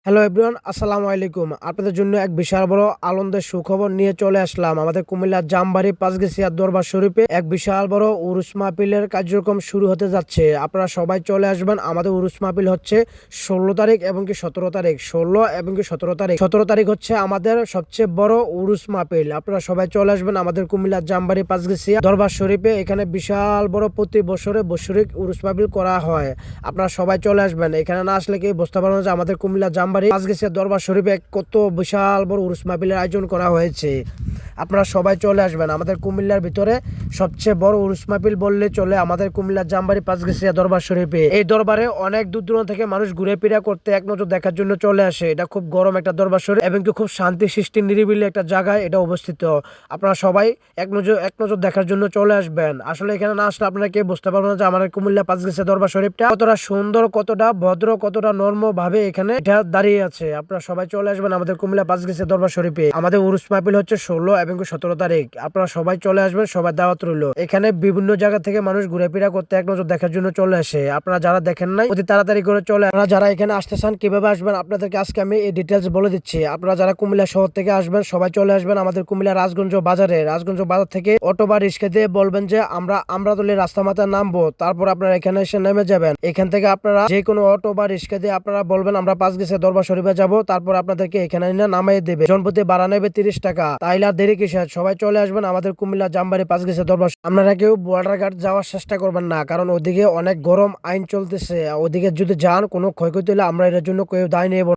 Hello everyone, আসসালামু আলাইকুম। আপনাদের জন্য এক বিশাল বড় আনন্দের সুখবর নিয়ে চলে আসলাম। আমাদের কুমিল্লার জামবাড়ি পাঁচগেছিয়া দরবার শরীফে এক বিশাল বড় উরুস মাহফিলের কার্যক্রম শুরু হতে যাচ্ছে। আপনারা সবাই চলে আসবেন। আমাদের উরুস মাহফিল হচ্ছে 16 তারিখ এবং কি 17 তারিখ, 16 এবং কি 17 তারিখ। 17 তারিখ হচ্ছে আমাদের সবচেয়ে বড় উরুস মাহফিল। আপনারা সবাই চলে আসবেন আমাদের কুমিল্লার জামবাড়ি পাঁচগেছিয়া দরবার শরীফে। এখানে বিশাল বড় প্রতি বছরে বৎসরিক উরুস মাহফিল করা হয়। আপনারা সবাই চলে আসবেন। এখানে না আসলে কি বুঝতে পারবেন যে আমাদের কুমিল্লার জামবাড়ি পাঁচগেছিয়া দরবার শরীফে কত বিশাল বড় উরুস মাহফিলের আয়োজন করা হয়েছে। আপনারা সবাই চলে আসবেন। আমাদের কুমিল্লার ভিতরে সবচেয়ে বড় উরুস মাহফিল বললে চলে আমাদের কুমিল্লার জামবাড়ি পাঁচগেছিয়া দরবার শরীফে। এই দরবারে অনেক দূর দূরান্ত থেকে মানুষ ঘুরে ফিরা করতে এক নজর দেখার জন্য চলে আসে। এটা খুব গরম একটা দরবার শরীফ এবং কি খুব শান্তি সৃষ্টি নিরিবিলি একটা জায়গায় এটা অবস্থিত। আপনারা সবাই এক নজর দেখার জন্য চলে আসবেন। আসলে এখানে না আসলে আপনারা কেউ বুঝতে পারবেন না যে আমাদের কুমিল্লা পাঁচগেছিয়া দরবার শরীফটা কতটা সুন্দর, কতটা ভদ্র, কতটা নর্ম ভাবে এখানে এটা দাঁড়িয়ে আছে। আপনারা সবাই চলে আসবেন আমাদের কুমিল্লা পাঁচগেছিয়া দরবার শরীফে। আমাদের উরুস মাহফিল হচ্ছে 16 এবং 17 তারিখ। আপনারা সবাই চলে আসবেন, সবাই দাওয়াত রইল। এখানে বিভিন্ন জায়গা থেকে মানুষ ঘুরে ফিরা করতে এক নজর দেখার জন্য চলে আসে। আপনারা যারা দেখেন নাই অতি তাড়াতাড়ি করে চলে। আপনারা যারা এখানে আসতে চান কিভাবে আসবেন আপনাদেরকে আজকে আমি এই ডিটেলস বলে দিচ্ছি। আপনারা যারা কুমিল্লা শহর থেকে আসবেন সবাই চলে আসবেন আমাদের কুমিল্লা রাজগঞ্জ বাজারে। রাজগঞ্জ বাজার থেকে অটো বা রিক্সা দিয়ে বলবেন যে আমরা আমরাতলী রাস্তা মাথায় নামবো। তারপর আপনারা এখানে এসে নেমে যাবেন। এখান থেকে আপনারা যে কোনো অটো বা রিক্সা দিয়ে আপনারা বলবেন আমরা পাঁচগেছিয়া দরবার শরীফে যাব। তারপর আপনাদেরকে এখানে নামাই দেবে। জনপ্রতি ভাড়া নেবে 30 টাকা। তাইলে আর দেরি কিসের, সবাই চলে আসবেন আমাদের কুমিল্লা জামবাড়ি পাঁচগেছিয়া দরবার। আপনারা কেউ বর্ডার ঘাট যাওয়ার চেষ্টা করবেন না, কারণ ওদিকে অনেক গরম আইন চলতেছে। ওদিকে যদি যান কোনো ক্ষয়ক্ষতি হলে আমরা এর জন্য কেউ দায় নেব।